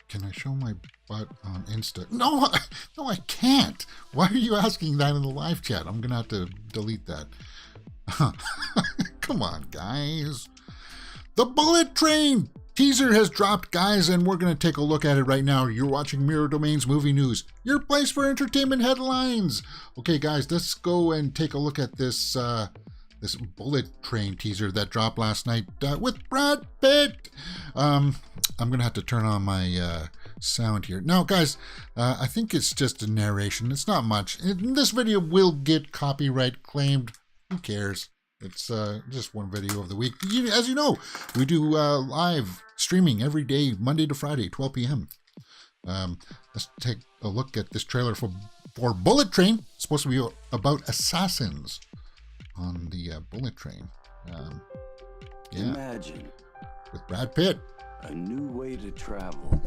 Can I show my butt on Insta? No, no, I can't. Why are you asking that in the live chat? I'm going to have to delete that. Come on, guys. The Bullet Train teaser has dropped, guys, and we're going to take a look at it right now. You're watching Mirror Domain's Movie News, your place for entertainment headlines. Okay, guys, let's go and take a look at this this Bullet Train teaser that dropped last night with Brad Pitt. I'm going to have to turn on my sound here. Now, guys, I think it's just a narration. It's not much. This video will get copyright claimed. Who cares? It's just one video of the week. As you know, we do live streaming every day, Monday to Friday, 12 p.m. Let's take a look at this trailer for Bullet Train. It's supposed to be about assassins on the Bullet Train. Yeah. Imagine. With Brad Pitt. A new way to travel.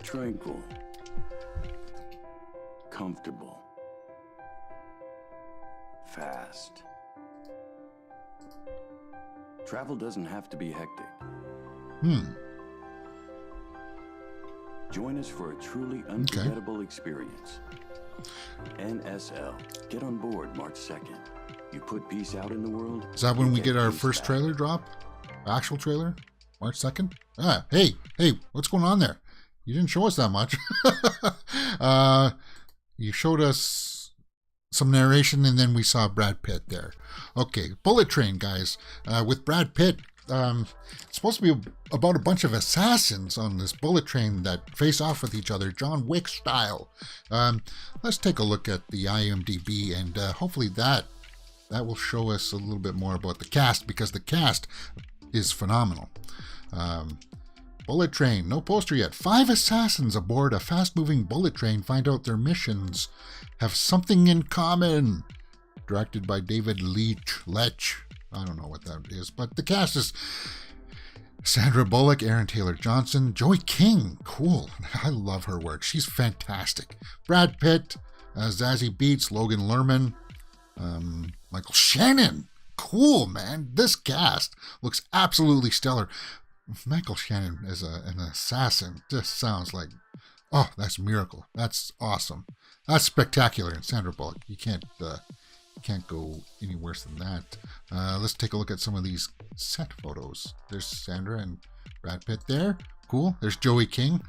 Tranquil. Comfortable. Fast. Travel doesn't have to be hectic. Join us for a truly unforgettable experience. NSL. Get on board March 2nd. You put peace out in the world. Is that when we get our first trailer drop? Actual trailer? March 2nd? Hey, what's going on there? You didn't show us that much. You showed us some narration, and then we saw Brad Pitt there. Okay, Bullet Train, guys, with Brad Pitt. It's supposed to be about a bunch of assassins on this bullet train that face off with each other, John Wick style. Let's take a look at the IMDb, and hopefully that will show us a little bit more about the cast, because the cast is phenomenal. Bullet Train, no poster yet. 5 assassins aboard a fast-moving bullet train find out their missions have something in common. Directed by David Lech. I don't know what that is, but the cast is Sandra Bullock, Aaron Taylor-Johnson, Joey King. Cool. I love her work. She's fantastic. Brad Pitt, Zazie Beetz, Logan Lerman, Michael Shannon. Cool, man. This cast looks absolutely stellar. Michael Shannon as an assassin just sounds like, oh, that's a miracle. That's awesome. That's spectacular. And Sandra Bullock, you can't go any worse than that. Let's take a look at some of these set photos. There's Sandra and Brad Pitt there. Cool. There's Joey King.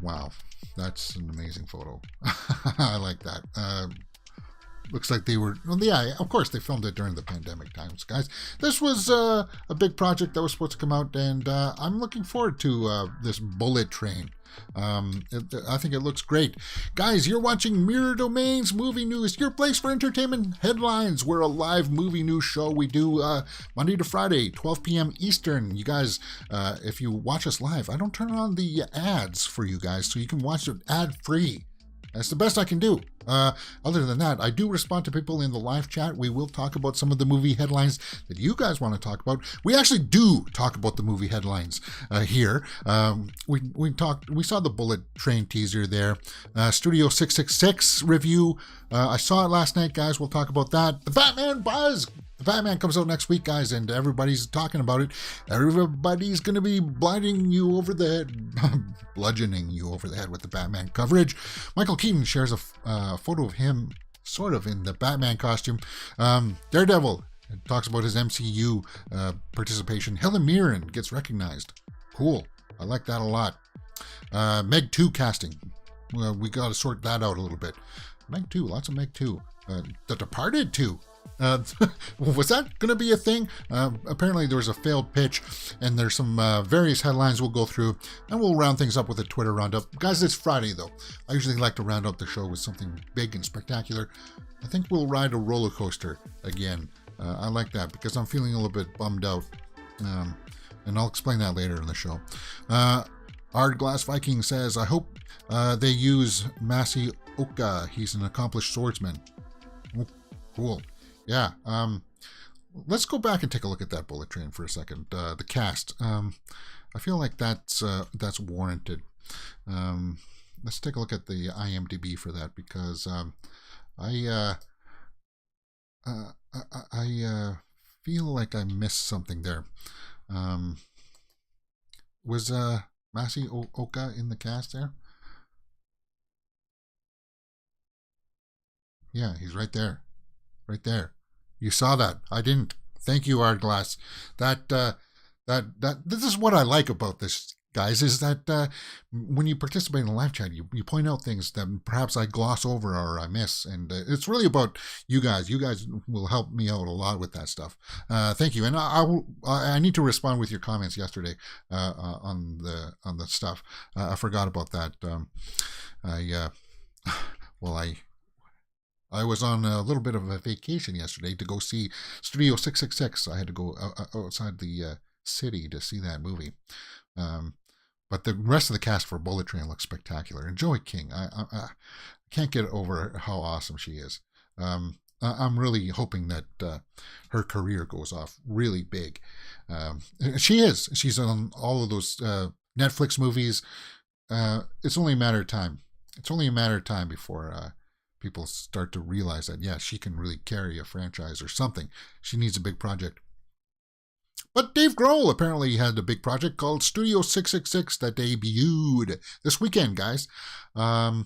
Wow, that's an amazing photo. I like that. Looks like they were, well, yeah, of course they filmed it during the pandemic times, guys. This was a big project that was supposed to come out, and I'm looking forward to this Bullet Train. I think it looks great. Guys, you're watching Mirror Domain's Movie News, your place for entertainment headlines. We're a live movie news show. We do Monday to Friday, 12 p.m. Eastern. You guys, if you watch us live, I don't turn on the ads for you guys, so you can watch it ad-free. That's the best I can do. Other than that, I do respond to people in the live chat. We will talk about some of the movie headlines that you guys want to talk about. We actually do talk about the movie headlines here. We saw the Bullet Train teaser there. Studio 666 review. I saw it last night, guys. We'll talk about that. The Batman buzz. The Batman comes out next week, guys, and everybody's talking about it. Everybody's going to be bludgeoning you over the head with the Batman coverage. Michael Keaton shares a photo of him sort of in the Batman costume. Daredevil talks about his MCU participation. Helen Mirren gets recognized. Cool. I like that a lot. Meg 2 casting. We got to sort that out a little bit. Meg 2, lots of Meg 2. The Departed 2. Was that going to be a thing? Apparently there was a failed pitch, and there's some various headlines we'll go through, and we'll round things up with a Twitter roundup. Guys, it's Friday, though. I usually like to round up the show with something big and spectacular. I think we'll ride a roller coaster again. I like that because I'm feeling a little bit bummed out, and I'll explain that later in the show. Ard Glass Viking says, I hope they use Masi Oka. He's an accomplished swordsman. Oh, cool. Yeah, let's go back and take a look at that Bullet Train for a second. The cast. I feel like that's warranted. Let's take a look at the IMDb for that, because I feel like I missed something there. Was Masi Oka in the cast there? Yeah, he's right there. Right there. You saw that. I didn't. Thank you, Art Glass. That this is what I like about this, guys, is that when you participate in a live chat, you point out things that perhaps I gloss over or I miss, and it's really about you guys. You guys will help me out a lot with that stuff. Thank you, and I need to respond with your comments yesterday on the stuff. I forgot about that. I well I was on a little bit of a vacation yesterday to go see Studio 666. I had to go outside the city to see that movie. But the rest of the cast for Bullet Train looks spectacular. And Joey King, I can't get over how awesome she is. I'm really hoping that her career goes off really big. She is. She's on all of those Netflix movies. It's only a matter of time. It's only a matter of time before people start to realize that, yeah, she can really carry a franchise or something. She needs a big project. But Dave Grohl apparently had a big project called Studio 666 that debuted this weekend, guys. And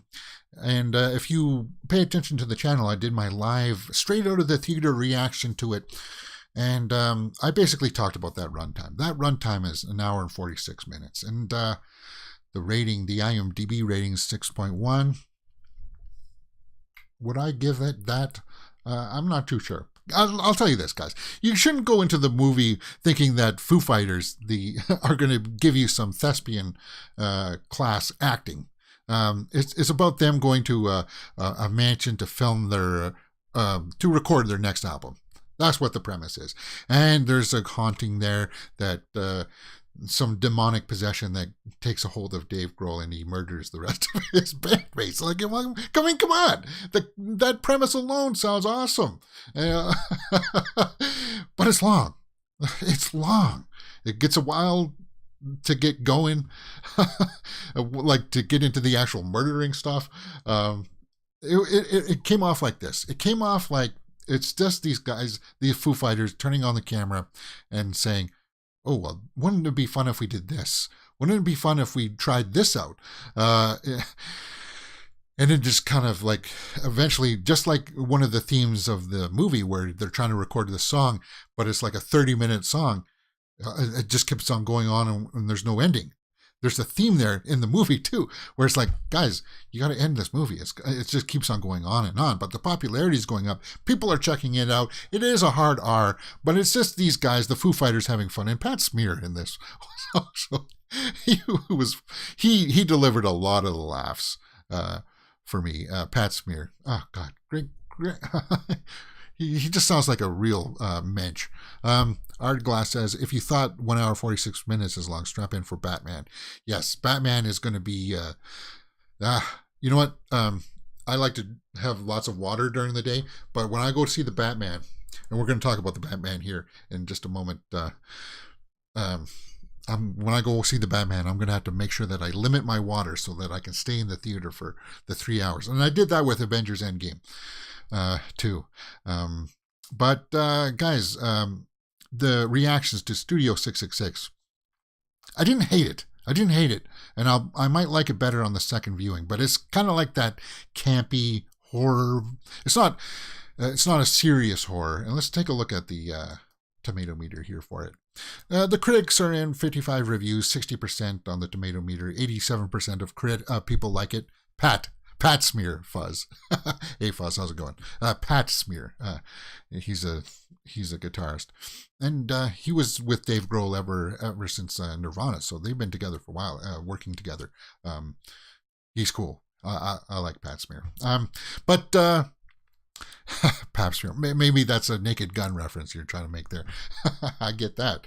if you pay attention to the channel, I did my live straight out of the theater reaction to it. And I basically talked about that runtime. That runtime is an hour and 46 minutes. And the rating, the IMDb rating is 6.1. Would I give it that? I'm not too sure. I'll tell you this, guys. You shouldn't go into the movie thinking that Foo Fighters are going to give you some thespian class acting. It's about them going to a mansion to film to record their next album. That's what the premise is. And there's a haunting there that some demonic possession that takes a hold of Dave Grohl and he murders the rest of his bandmates. Like, come on. That premise alone sounds awesome. But it's long. It's long. It gets a while to get going, like to get into the actual murdering stuff. It came off like this. It came off like it's just these guys, these Foo Fighters, turning on the camera and saying, oh, well, wouldn't it be fun if we did this? Wouldn't it be fun if we tried this out? And it just kind of like eventually, just like one of the themes of the movie where they're trying to record the song, but it's like a 30-minute song. It just keeps on going on and there's no ending. There's a theme there in the movie too, where it's like, guys, you got to end this movie. It just keeps on going on and on, but the popularity is going up. People are checking it out. It is a hard R, but it's just these guys, the Foo Fighters, having fun. And Pat Smear in this, so he delivered a lot of the laughs for me. Pat Smear, oh God, great. He just sounds like a real mensch. Art Glass says, if you thought 1 hour 46 minutes is long, strap in for Batman. Yes, Batman is going to be... you know what? I like to have lots of water during the day, but when I go to see the Batman, and we're going to talk about the Batman here in just a moment, when I go see the Batman, I'm going to have to make sure that I limit my water so that I can stay in the theater for the 3 hours. And I did that with Avengers Endgame. Too. But guys, the reactions to Studio 666, I didn't hate it. And I might like it better on the second viewing, but it's kind of like that campy horror. It's not a serious horror. And let's take a look at the tomato meter here for it. The critics are in 55 reviews, 60% on the tomato meter, 87% of people like it. Pat Smear, Fuzz. Hey Fuzz, how's it going? Pat Smear. He's a guitarist, and he was with Dave Grohl ever since Nirvana, so they've been together for a while, working together. He's cool. I like Pat Smear. But Pat Smear. Maybe that's a Naked Gun reference you're trying to make there. I get that.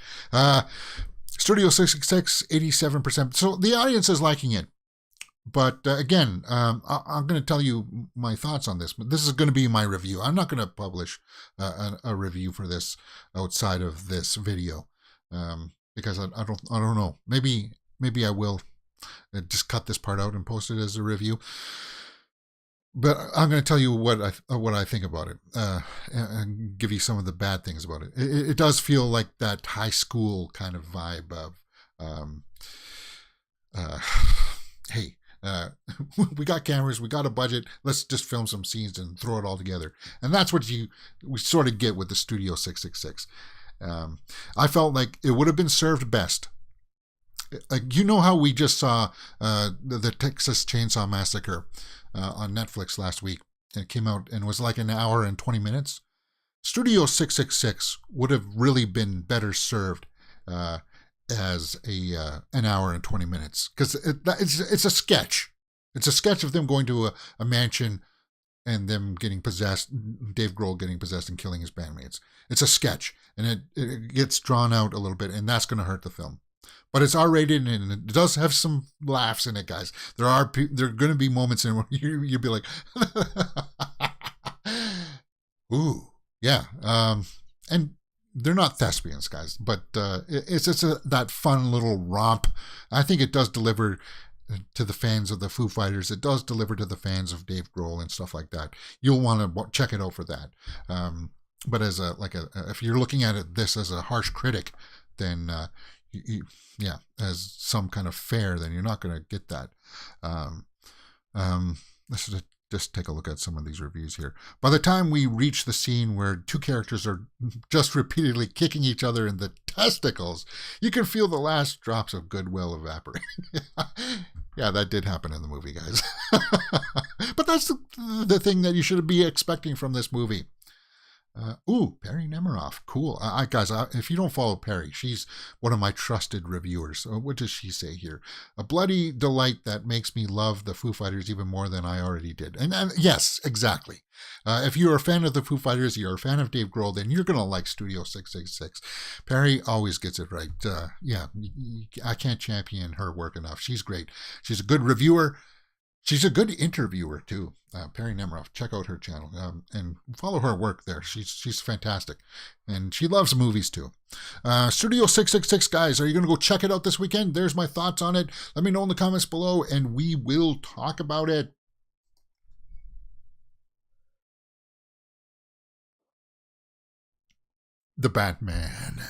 Studio 666, 87%. So the audience is liking it. But again, I'm going to tell you my thoughts on this. But this is going to be my review. I'm not going to publish a review for this outside of this video because I don't know. Maybe I will just cut this part out and post it as a review. But I'm going to tell you what I think about it and give you some of the bad things about it. It does feel like that high school kind of vibe Um, uh, hey, we got cameras, we got a budget. Let's just film some scenes and throw it all together. And that's what we sort of get with the Studio 666. I felt like it would have been served best. Like, you know how we just saw the Texas Chainsaw Massacre on Netflix last week. It came out and was like an hour and 20 minutes. Studio 666 would have really been better served as an hour and 20 minutes, because it's a sketch. It's a sketch of them going to a mansion and them getting possessed, Dave Grohl getting possessed and killing his bandmates. It's a sketch, and it gets drawn out a little bit, and that's going to hurt the film. But it's R-rated, and it does have some laughs in it, guys. There are going to be moments in where you'll be like, ooh, yeah. And they're not thespians, guys, but it's just that fun little romp. I think it does deliver to the fans of the Foo Fighters. It does deliver to the fans of Dave Grohl and stuff like that. You'll want to check it out for that. But as if you're looking at this as a harsh critic, then as some kind of fare, then you're not going to get that. Let's just take a look at some of these reviews here. By the time we reach the scene where two characters are just repeatedly kicking each other in the testicles, you can feel the last drops of goodwill evaporate. Yeah, that did happen in the movie, guys. But that's the thing that you should be expecting from this movie. Perry Nemiroff. Cool. Guys, if you don't follow Perry, she's one of my trusted reviewers. What does she say here? A bloody delight that makes me love the Foo Fighters even more than I already did. And yes, exactly. If you're a fan of the Foo Fighters, you're a fan of Dave Grohl, then you're going to like Studio 666. Perry always gets it right. I can't champion her work enough. She's great. She's a good reviewer. She's a good interviewer, too. Perry Nemiroff. Check out her channel and follow her work there. She's fantastic. And she loves movies, too. Studio 666, guys. Are you going to go check it out this weekend? There's my thoughts on it. Let me know in the comments below, and we will talk about it. The Batman.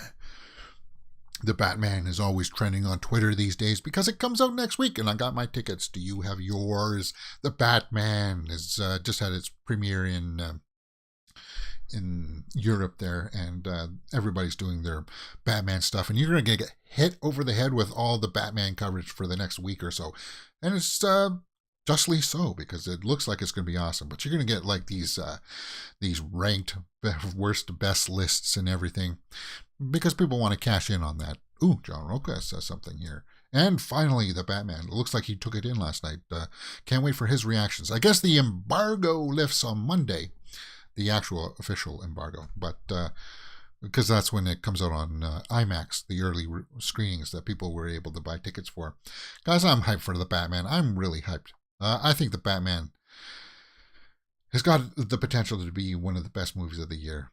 The Batman is always trending on Twitter these days because it comes out next week, and I got my tickets. Do you have yours? The Batman has just had its premiere in Europe there, and everybody's doing their Batman stuff, and you're going to get hit over the head with all the Batman coverage for the next week or so. And it's justly so, because it looks like it's going to be awesome. But you're going to get like these ranked worst best lists and everything, because people want to cash in on that. Ooh, John Roca says something here. And finally, the Batman. It looks like he took it in last night. Can't wait for his reactions. I guess the embargo lifts on Monday, the actual official embargo. But because that's when it comes out on IMAX, the early screenings that people were able to buy tickets for. Guys, I'm hyped for the Batman. I'm really hyped. I think the Batman has got the potential to be one of the best movies of the year.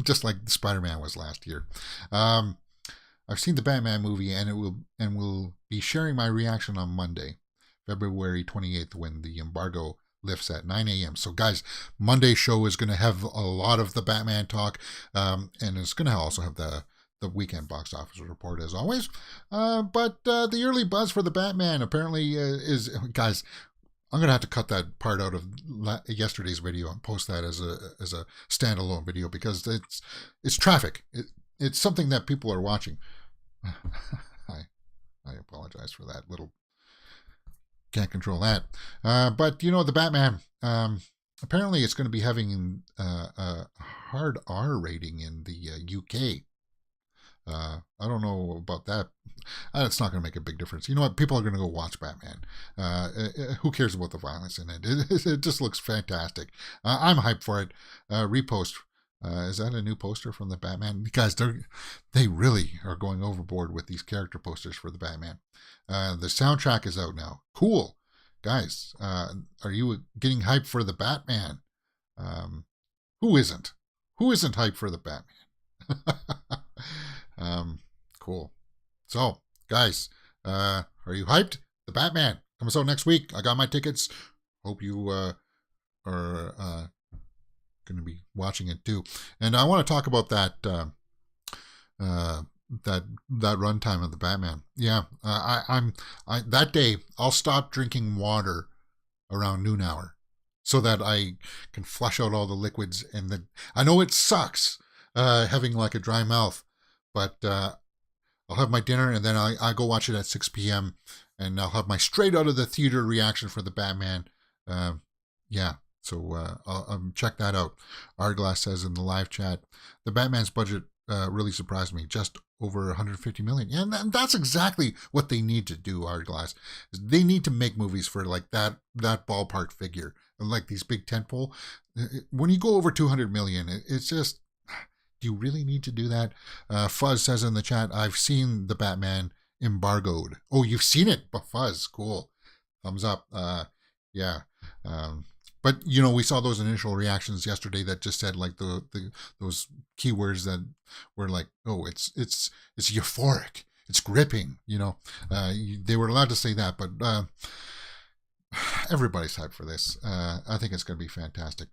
Just like Spider-Man was last year. I've seen the Batman movie, and will be sharing my reaction on Monday, February 28th, when the embargo lifts at 9 a.m. So, guys, Monday's show is going to have a lot of the Batman talk, and it's going to also have the weekend box office report as always. But the early buzz for the Batman apparently is, guys, I'm going to have to cut that part out of yesterday's video and post that as a standalone video, because it's traffic. It's something that people are watching. I apologize for that little. Can't control that. But the Batman. Apparently, it's going to be having a hard R rating in the UK. I don't know about that. It's not going to make a big difference. You know what? People are going to go watch Batman. Who cares about the violence in it? It just looks fantastic. I'm hyped for it. Repost. Is that a new poster from the Batman? Guys, they really are going overboard with these character posters for the Batman. The soundtrack is out now. Cool. Guys, are you getting hyped for the Batman? Who isn't? Who isn't hyped for the Batman? Cool. So, guys, are you hyped? The Batman comes out next week. I got my tickets. Hope you are going to be watching it too. And I want to talk about that that runtime of the Batman. Yeah, I that day I'll stop drinking water around noon hour so that I can flush out all the liquids. And then I know it sucks having like a dry mouth, but I'll have my dinner and then I go watch it at 6 p.m. and I'll have my straight out of the theater reaction for the Batman. Yeah. So I'll check that out. Arglass says in the live chat, the Batman's budget really surprised me. Just over 150 million. Yeah, and that's exactly what they need to do, Arglass. They need to make movies for like that ballpark figure. Like these big tentpole. When you go over 200 million, it's just, do you really need to do that? Fuzz says in the chat, I've seen the Batman embargoed. Oh, you've seen it? Fuzz, cool. Thumbs up. Yeah. But you know, we saw those initial reactions yesterday that just said like those keywords that were like, oh, it's euphoric, it's gripping. You know, they were allowed to say that, but everybody's hyped for this. I think it's going to be fantastic.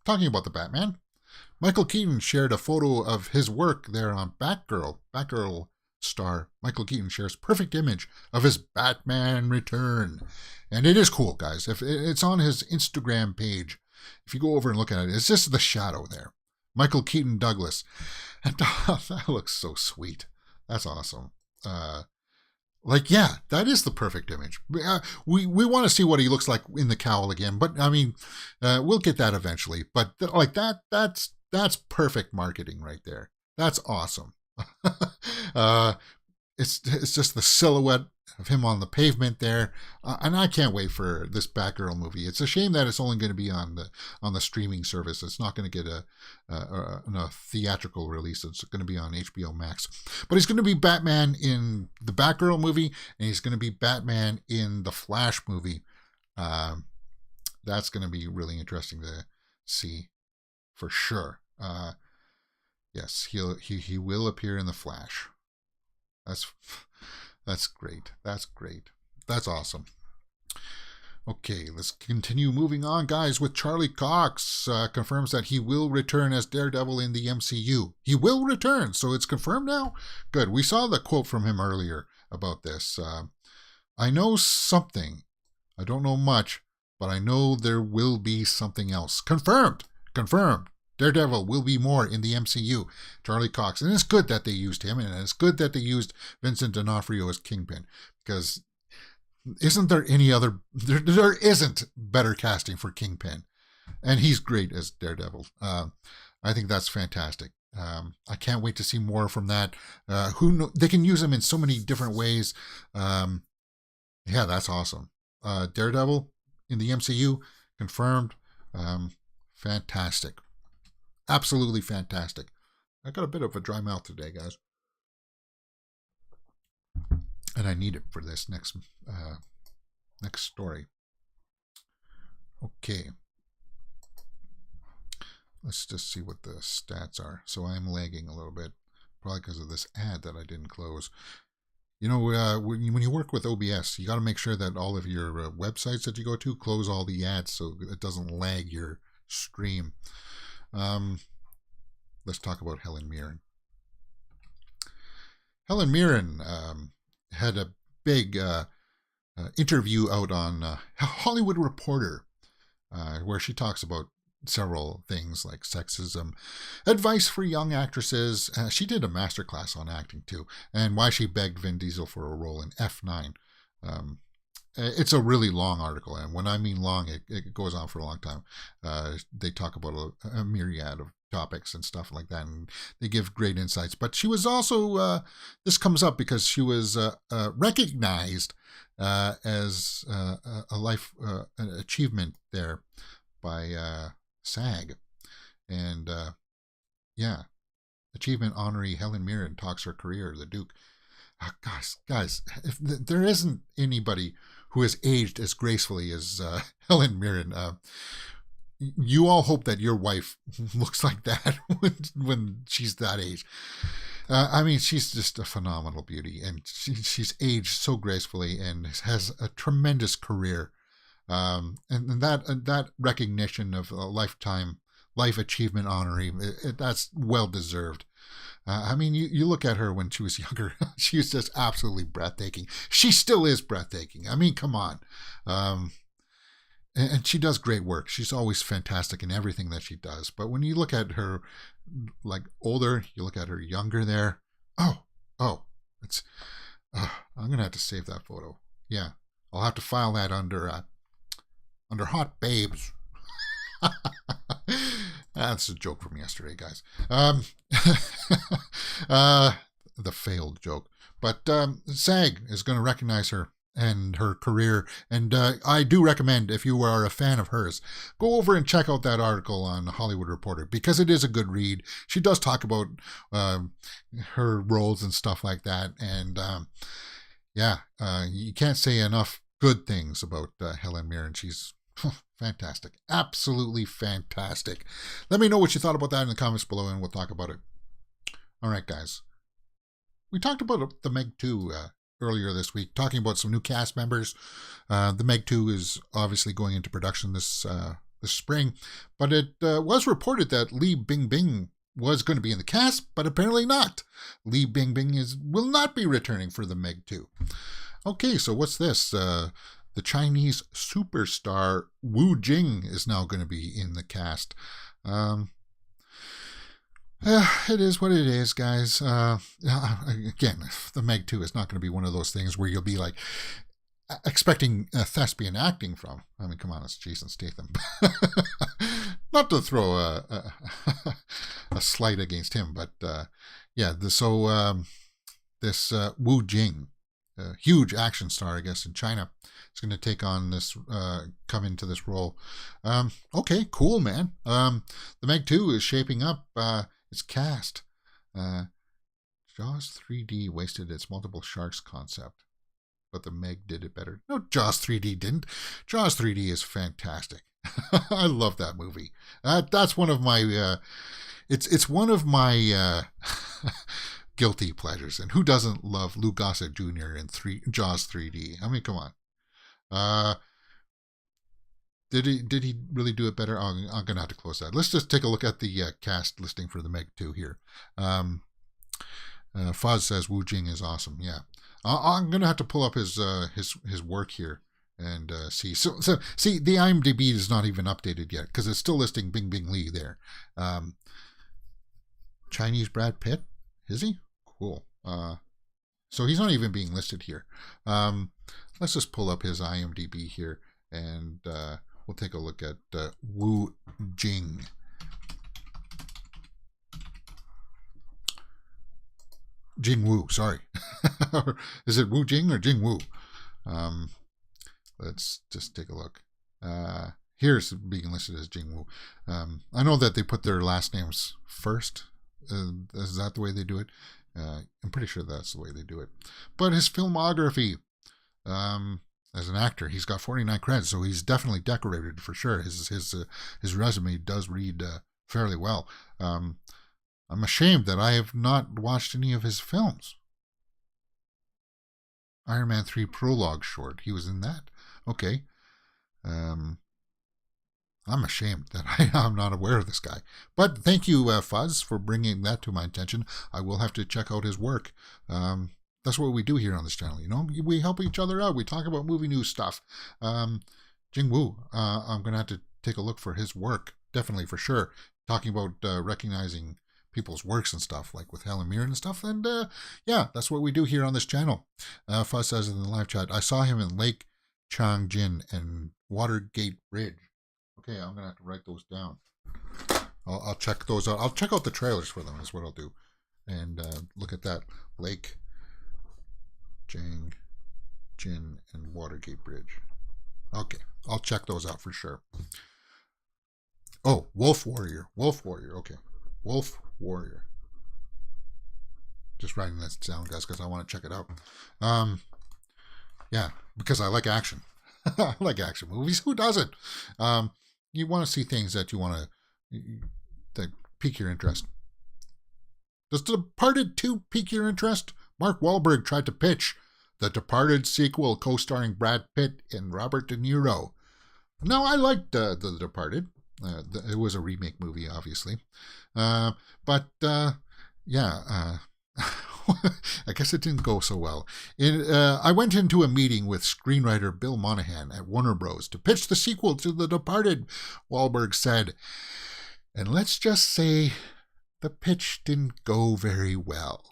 Talking about the Batman, Michael Keaton shared a photo of his work there on Batgirl. Batgirl star Michael Keaton shares perfect image of his Batman return. And it is cool, guys. If it's on his Instagram page, if you go over and look at it, it's just the shadow there. Michael Keaton Douglas. And that looks so sweet. That's awesome. Yeah, that is the perfect image. We want to see what he looks like in the cowl again, but I mean, we'll get that eventually. But that's perfect marketing right there. That's awesome. It's just the silhouette of him on the pavement there, and I can't wait for this Batgirl movie. It's a shame that it's only going to be on the streaming service. It's not going to get a theatrical release. It's going to be on HBO Max. But he's going to be Batman in the Batgirl movie, and he's going to be Batman in the Flash movie. That's going to be really interesting to see, for sure. Yes, he will appear in the Flash. That's great. That's great. That's awesome. Okay, let's continue moving on, guys, with Charlie Cox confirms that he will return as Daredevil in the MCU. He will return, so it's confirmed now? Good. We saw the quote from him earlier about this. I know something. I don't know much, but I know there will be something else. Confirmed. Confirmed. Daredevil will be more in the MCU. Charlie Cox. And it's good that they used him, and it's good that they used Vincent D'Onofrio as Kingpin, because isn't there any other... There isn't better casting for Kingpin. And he's great as Daredevil. I think that's fantastic. I can't wait to see more from that. They can use him in so many different ways. Yeah, that's awesome. Daredevil in the MCU, confirmed. Fantastic. Absolutely fantastic. I got a bit of a dry mouth today, guys. And I need it for this next story. Okay. Let's just see what the stats are. So I'm lagging a little bit, probably because of this ad that I didn't close. You know, when you work with OBS, you got to make sure that all of your websites that you go to close all the ads so it doesn't lag your stream. Let's talk about Helen Mirren. Helen Mirren had a big interview out on Hollywood Reporter, where she talks about several things like sexism, advice for young actresses. She did a masterclass on acting too, and why she begged Vin Diesel for a role in F9. It's a really long article, and when I mean long, it goes on for a long time. They talk about a myriad of topics and stuff like that, and they give great insights. But she was also, this comes up because she was recognized as a life an achievement there by SAG. And yeah, achievement honoree Helen Mirren talks her career, the Duke. Guys, if there isn't anybody who has aged as gracefully as Helen Mirren, you all hope that your wife looks like that when she's that age. I mean, she's just a phenomenal beauty, and she's aged so gracefully and has a tremendous career. And that recognition of a life achievement honoree, that's well deserved. I mean, you look at her when she was younger, she was just absolutely breathtaking. She still is breathtaking. I mean, come on. And she does great work. She's always fantastic in everything that she does. But when you look at her like older, you look at her younger there. Oh, it's. I'm gonna have to save that photo. Yeah, I'll have to file that under hot babes. That's a joke from yesterday, guys. The failed joke. But SAG is going to recognize her and her career. And I do recommend, if you are a fan of hers, go over and check out that article on Hollywood Reporter, because it is a good read. She does talk about her roles and stuff like that. And you can't say enough good things about Helen Mirren. She's fantastic. Absolutely fantastic. Let me know what you thought about that in the comments below, and we'll talk about it. All right, guys. We talked about the Meg 2 earlier this week, talking about some new cast members. The Meg 2 is obviously going into production this spring, but it was reported that Li Bingbing was going to be in the cast, but apparently not. Li Bingbing will not be returning for the Meg 2. Okay, so what's this? The Chinese superstar Wu Jing is now going to be in the cast. It is what it is, guys. Again, the Meg 2 is not going to be one of those things where you'll be like expecting thespian acting from. I mean, come on, it's Jason Statham. Not to throw a slight against him, but this Wu Jing, a huge action star, I guess, in China, is going to take on this, come into this role. Okay, cool, man. The Meg 2 is shaping up. It's cast. Jaws 3D wasted its multiple sharks concept, but the Meg did it better. No, Jaws 3D didn't. Jaws 3D is fantastic. I love that movie. That's one of my. It's one of my guilty pleasures. And who doesn't love Lou Gossett Jr. in Jaws 3D? I mean, come on. Did he really do it better? I'm going to have to close that. Let's just take a look at the cast listing for the Meg 2 here. Foz says Wu Jing is awesome. Yeah. I'm going to have to pull up his work here and see. So see, the IMDb is not even updated yet because it's still listing Bingbing Li there. Chinese Brad Pitt? Is he? Cool. So he's not even being listed here. Let's just pull up his IMDb here, and we'll take a look at Wu Jing. Jing Wu, sorry. Is it Wu Jing or Jing Wu? Let's just take a look. Here's being listed as Jing Wu. I know that they put their last names first. Is that the way they do it? I'm pretty sure that's the way they do it. But his filmography, as an actor, he's got 49 credits, so he's definitely decorated for sure. His resume does read fairly well. I'm ashamed that I have not watched any of his films. Iron Man 3 prologue short, he was in that. Okay. I'm ashamed that I'm not aware of this guy. But thank you, Fuzz, for bringing that to my attention. I will have to check out his work. That's what we do here on this channel. You know, we help each other out. We talk about movie news stuff. Jing Wu, I'm going to have to take a look for his work. Definitely, for sure. Talking about recognizing people's works and stuff, like with Helen Mirren and stuff. And yeah, that's what we do here on this channel. Fuzz says in the live chat, I saw him in Lake Changjin and Watergate Bridge. Okay, I'm going to have to write those down. I'll check those out. I'll check out the trailers for them is what I'll do. And look at that. Lake Changjin and Watergate Bridge. Okay, I'll check those out for sure. Oh, Wolf Warrior. Wolf Warrior, okay. Wolf Warrior. Just writing that down, guys, because I want to check it out. Yeah, because I like action. I like action movies. Who doesn't? You want to see things that you want to that pique your interest. Does The Departed 2 pique your interest? Mark Wahlberg tried to pitch The Departed sequel co-starring Brad Pitt and Robert De Niro. Now, I liked The Departed. It was a remake movie, obviously. But yeah, I guess it didn't go so well. I went into a meeting with screenwriter Bill Monahan at Warner Bros. To pitch the sequel to The Departed, Wahlberg said. And let's just say the pitch didn't go very well.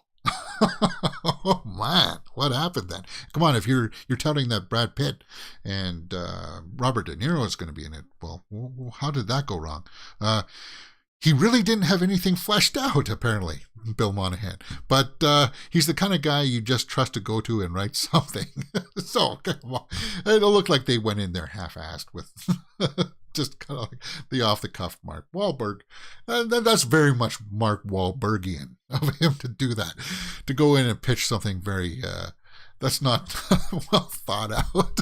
Oh man, what happened then? Come on, if you're telling that Brad Pitt and Robert De Niro is going to be in it, well, how did that go wrong? He really didn't have anything fleshed out, apparently, Bill Monahan. But he's the kind of guy you just trust to go to and write something. So, come on. It'll look like they went in there half-assed with just kind of like the off-the-cuff Mark Wahlberg. And that's very much Mark Wahlbergian of him to do that, to go in and pitch something very, that's not well thought out.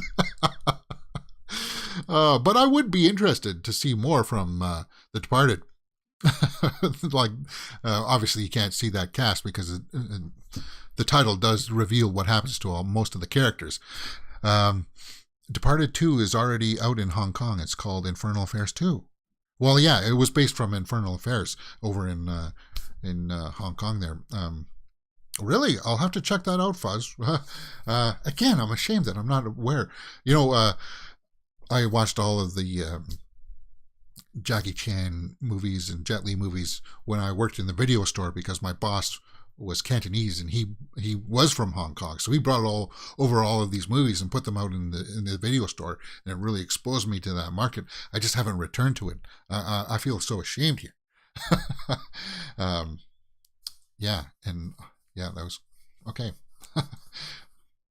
But I would be interested to see more from The Departed. Like, obviously you can't see that cast because the title does reveal what happens to most of the characters. Departed 2 is already out in Hong Kong. It's called Infernal Affairs 2. Well, yeah, it was based from Infernal Affairs over in Hong Kong there. Really, I'll have to check that out, Fuzz. Again, I'm ashamed that I'm not aware. I watched all of the Jackie Chan movies and Jet Li movies when I worked in the video store because my boss was Cantonese and he was from Hong Kong, so he brought all of these movies and put them out in the video store, and it really exposed me to that market. I just haven't returned to it. I feel so ashamed here. That was okay.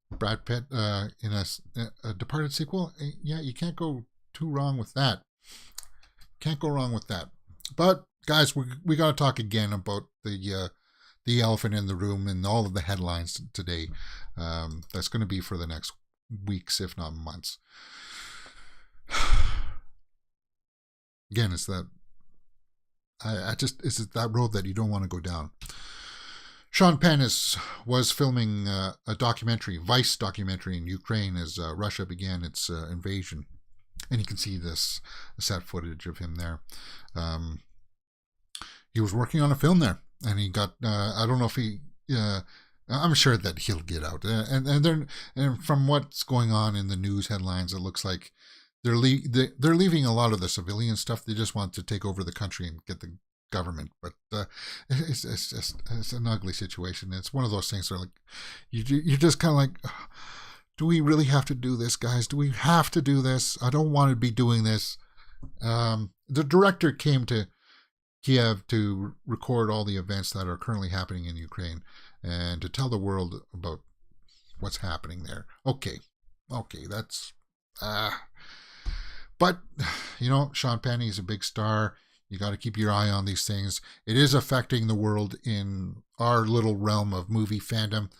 Brad Pitt in a Departed sequel. Yeah, you can't go too wrong with that. Can't go wrong with that. But guys, we got to talk again about the elephant in the room and all of the headlines today. That's going to be for the next weeks, if not months. Again, it's that it's that road that you don't want to go down. Sean Penn was filming a Vice documentary in Ukraine as Russia began its invasion. And you can see this set footage of him there. He was working on a film there, and he got, I don't know if he, I'm sure that he'll get out. And from what's going on in the news headlines, it looks like they're leaving a lot of the civilian stuff. They just want to take over the country and get the government. But it's an ugly situation. It's one of those things where, like, you're just kind of like, do we really have to do this, guys? Do we have to do this? I don't want to be doing this. The director came to Kiev to record all the events that are currently happening in Ukraine and to tell the world about what's happening there. Okay, that's... But, Sean Penn is a big star. You got to keep your eye on these things. It is affecting the world in our little realm of movie fandom.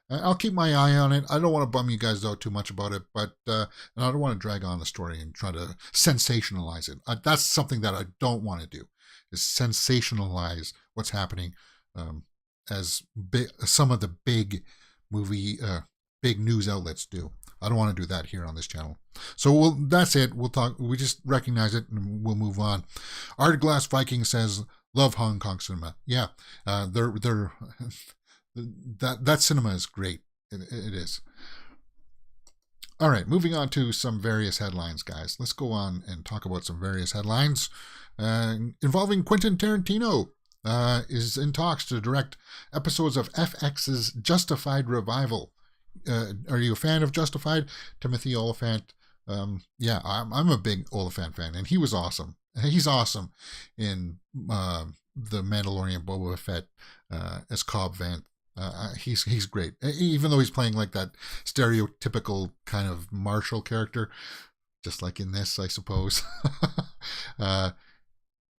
I'll keep my eye on it. I don't want to bum you guys out too much about it, but and I don't want to drag on the story and try to sensationalize it. That's something that I don't want to do, is sensationalize what's happening as some of the big big news outlets do. I don't want to do that here on this channel. So that's it. We'll talk. We just recognize it and we'll move on. Art Glass Viking says, "Love Hong Kong cinema." Yeah, they're that cinema is great. It is. All right, moving on to some various headlines, guys. Let's go on and talk about some various headlines involving Quentin Tarantino. Is in talks to direct episodes of FX's Justified revival. Are you a fan of Justified? Timothy Olyphant. Yeah, I'm a big Olyphant fan, and he was awesome. He's awesome in The Mandalorian Boba Fett as Cobb Vanth. He's great, even though he's playing like that stereotypical kind of martial character, just like in this, I suppose. I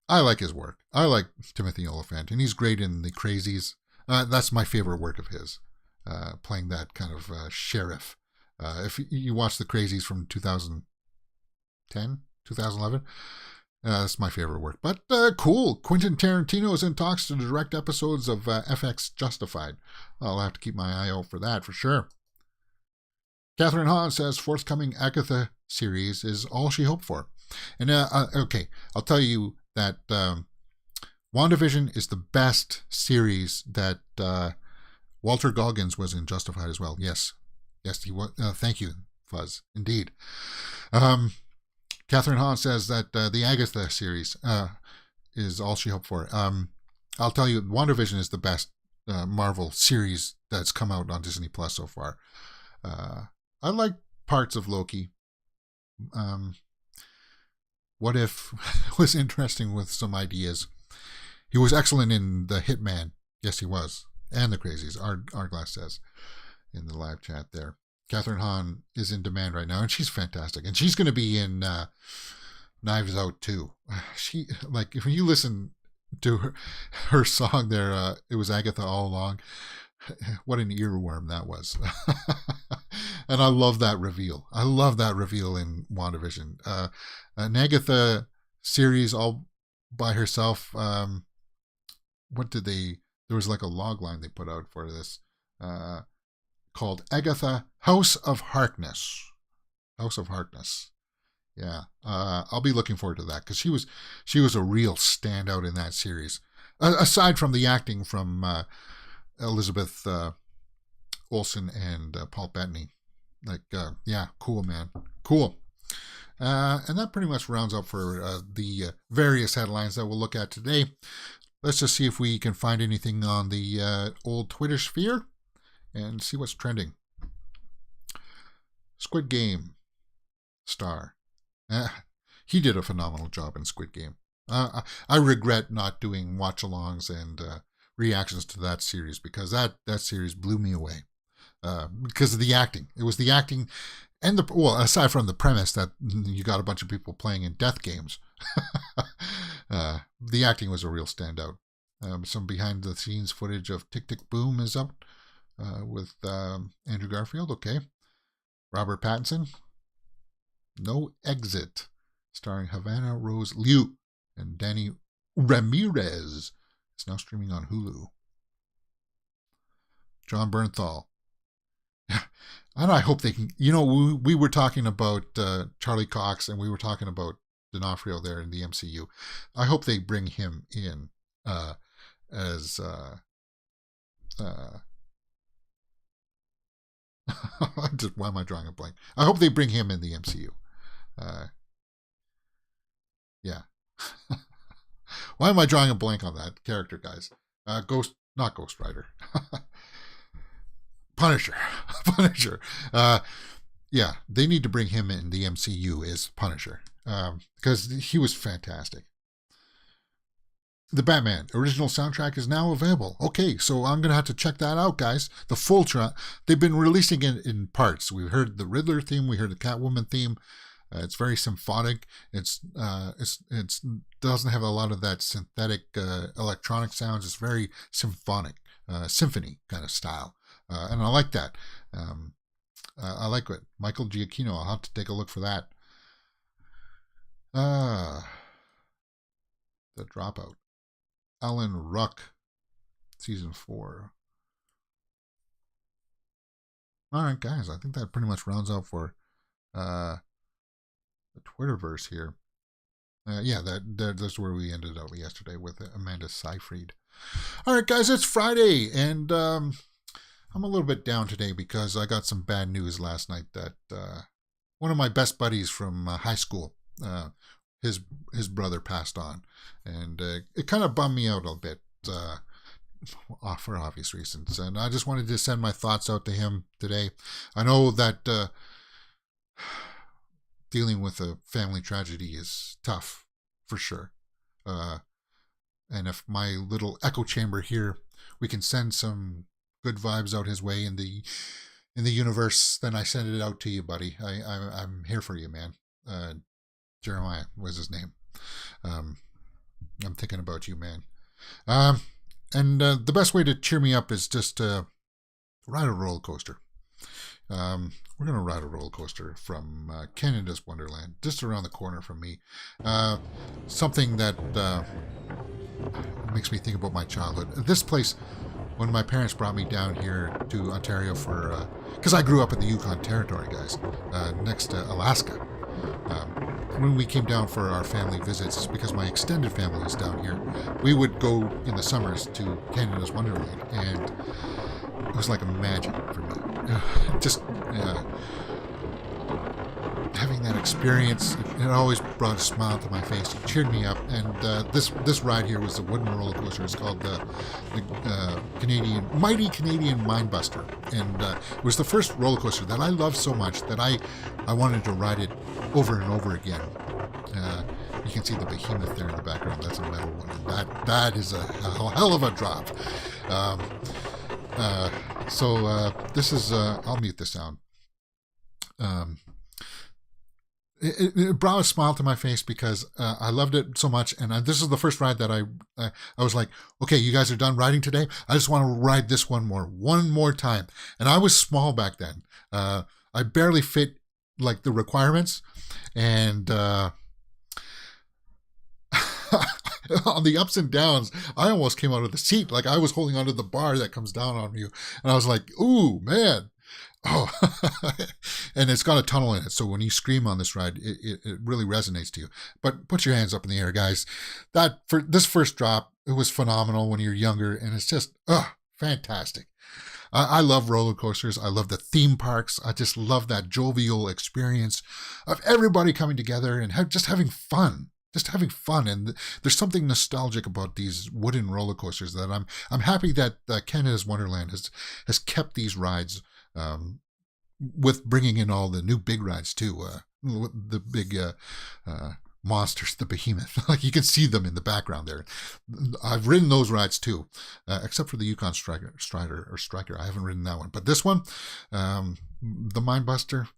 like his work. I like Timothy Olyphant, and he's great in The Crazies. That's my favorite work of his, playing that kind of sheriff. If you watch The Crazies from 2010, 2011, that's my favorite work. But cool. Quentin Tarantino is in talks to direct episodes of FX Justified. I'll have to keep my eye out for that for sure. Catherine Hahn says forthcoming Agatha series is all she hoped for. And okay, I'll tell you that WandaVision is the best series that Walter Goggins was in Justified as well. Yes, he was. Thank you, Fuzz. Indeed. Catherine Hahn says that the Agatha series is all she hoped for. I'll tell you, WandaVision is the best Marvel series that's come out on Disney Plus so far. I like parts of Loki. What If was interesting with some ideas. He was excellent in The Hitman. Yes, he was. And The Crazies, Arglass says in the live chat there. Catherine Hahn is in demand right now, and she's fantastic. And she's going to be in Knives Out too. She, like, if you listen to her song there, It Was Agatha All Along. What an earworm that was. And I love that reveal. I love that reveal in WandaVision. An Agatha series all by herself. There was like a log line they put out for this called Agatha House of Harkness. House of Harkness. Yeah. I'll be looking forward to that because she was a real standout in that series. Aside from the acting from Elizabeth Olsen and Paul Bettany. Like, yeah, cool, man. Cool. And that pretty much rounds up for the various headlines that we'll look at today. Let's just see if we can find anything on the old Twitter sphere and see what's trending. Squid Game star. He did a phenomenal job in Squid Game. I regret not doing watch-alongs and reactions to that series because that series blew me away because of the acting. It was the acting and aside from the premise that you got a bunch of people playing in death games, the acting was a real standout. Some behind-the-scenes footage of Tick Tick Boom is up with Andrew Garfield. Okay. Robert Pattinson. No Exit, starring Havana Rose Liu and Danny Ramirez. It's now streaming on Hulu. John Bernthal. And I hope they can, we were talking about Charlie Cox and we were talking about D'Onofrio there in the MCU. I hope they bring him in as why am I drawing a blank? I hope they bring him in the MCU. Yeah. Why am I drawing a blank on that character, guys? Not Ghost Rider. Punisher. Yeah, they need to bring him in the MCU as Punisher because he was fantastic. The Batman original soundtrack is now available. Okay, so I'm going to have to check that out, guys. The full track. They've been releasing it in parts. We heard the Riddler theme. We heard the Catwoman theme. It's very symphonic. It doesn't have a lot of that synthetic electronic sounds. It's very symphonic, symphony kind of style. And I like that. I like it. Michael Giacchino. I'll have to take a look for that. The Dropout. Alan Ruck, season 4. All right, guys. I think that pretty much rounds out for the Twitterverse here. Yeah, that's where we ended up yesterday with Amanda Seyfried. All right, guys. It's Friday, and I'm a little bit down today because I got some bad news last night that one of my best buddies from high school, his brother passed on, and it kind of bummed me out a bit for obvious reasons. And I just wanted to send my thoughts out to him today. I know that dealing with a family tragedy is tough, for sure. And if my little echo chamber here, we can send some good vibes out his way in the universe, then I send it out to you, buddy. I'm here for you, man. Jeremiah was his name. I'm thinking about you, man. And the best way to cheer me up is just to ride a roller coaster. We're going to ride a roller coaster from Canada's Wonderland, just around the corner from me. Something that makes me think about my childhood. This place, when my parents brought me down here to Ontario because I grew up in the Yukon Territory, guys, next to Alaska. when we came down for our family visits, because my extended family is down here, we would go in the summers to Canada's Wonderland, and it was like a magic for me. Just having that experience, it always brought a smile to my face. It cheered me up. And this ride here was the wooden roller coaster. It's called the Mighty Canadian Mindbuster, and it was the first roller coaster that I loved so much that I wanted to ride it over and over again. You can see the behemoth there in the background. That's a metal one, and that is a hell of a drop. This is I'll mute the sound. It brought a smile to my face because I loved it so much, and this is the first ride that I was like, okay, you guys are done riding today. I just want to ride this one more time. And I was small back then. I barely fit like the requirements, and on the ups and downs, I almost came out of the seat. Like I was holding onto the bar that comes down on you, and I was like, ooh, man. Oh, and it's got a tunnel in it, so when you scream on this ride, it really resonates to you. But put your hands up in the air, guys. That for this first drop, it was phenomenal when you're younger, and it's just fantastic. I love roller coasters. I love the theme parks. I just love that jovial experience of everybody coming together and just having fun. Just having fun, and there's something nostalgic about these wooden roller coasters that I'm happy that Canada's Wonderland has kept these rides. With bringing in all the new big rides too, the big monsters, the behemoth. Like you can see them in the background there. I've ridden those rides too, except for the Yukon Striker. I haven't ridden that one, but this one, the Mindbuster,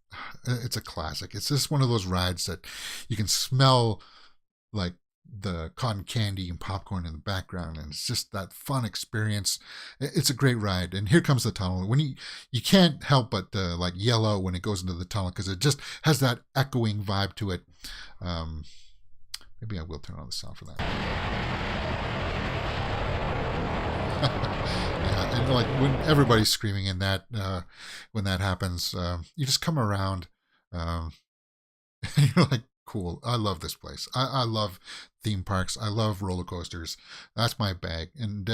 it's a classic. It's just one of those rides that you can smell like the cotton candy and popcorn in the background, and it's just that fun experience. It's a great ride. And here comes the tunnel. When you can't help but like yell out when it goes into the tunnel, because it just has that echoing vibe to it. Maybe I will turn on the sound for that. Yeah, and like when everybody's screaming in that, when that happens, you just come around, and you're like, cool. I love this place. I love theme parks. I love roller coasters. That's my bag. And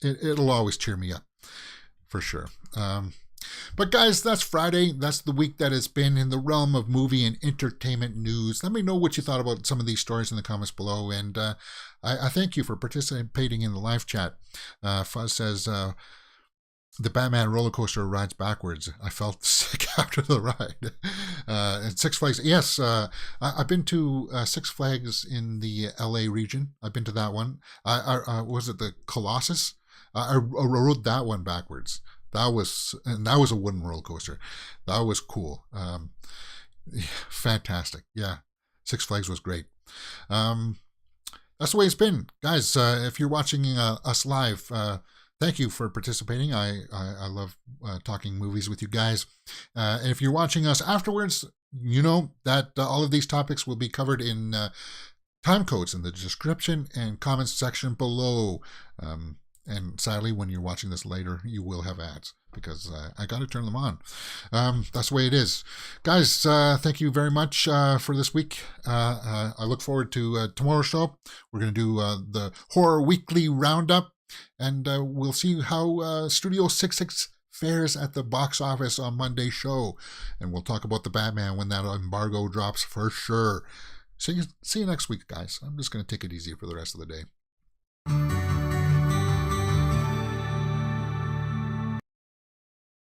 it'll always cheer me up for sure. But guys, that's Friday. That's the week that has been in the realm of movie and entertainment news. Let me know what you thought about some of these stories in the comments below. And I thank you for participating in the live chat. Fuzz says, the Batman roller coaster rides backwards. I felt sick after the ride. And Six Flags, yes, I've been to Six Flags in the LA region. I've been to that one. Was it the Colossus? I rode that one backwards. That was a wooden roller coaster. That was cool. Fantastic. Yeah, Six Flags was great. That's the way it's been, guys. If you're watching us live, thank you for participating. I love talking movies with you guys. And if you're watching us afterwards, you know that all of these topics will be covered in time codes in the description and comments section below. And sadly, when you're watching this later, you will have ads because I got to turn them on. That's the way it is. Guys, thank you very much for this week. I look forward to tomorrow's show. We're going to do the Horror Weekly Roundup. And we'll see how Studio 66 fares at the box office on Monday's show. And we'll talk about the Batman when that embargo drops for sure. See you next week, guys. I'm just going to take it easy for the rest of the day.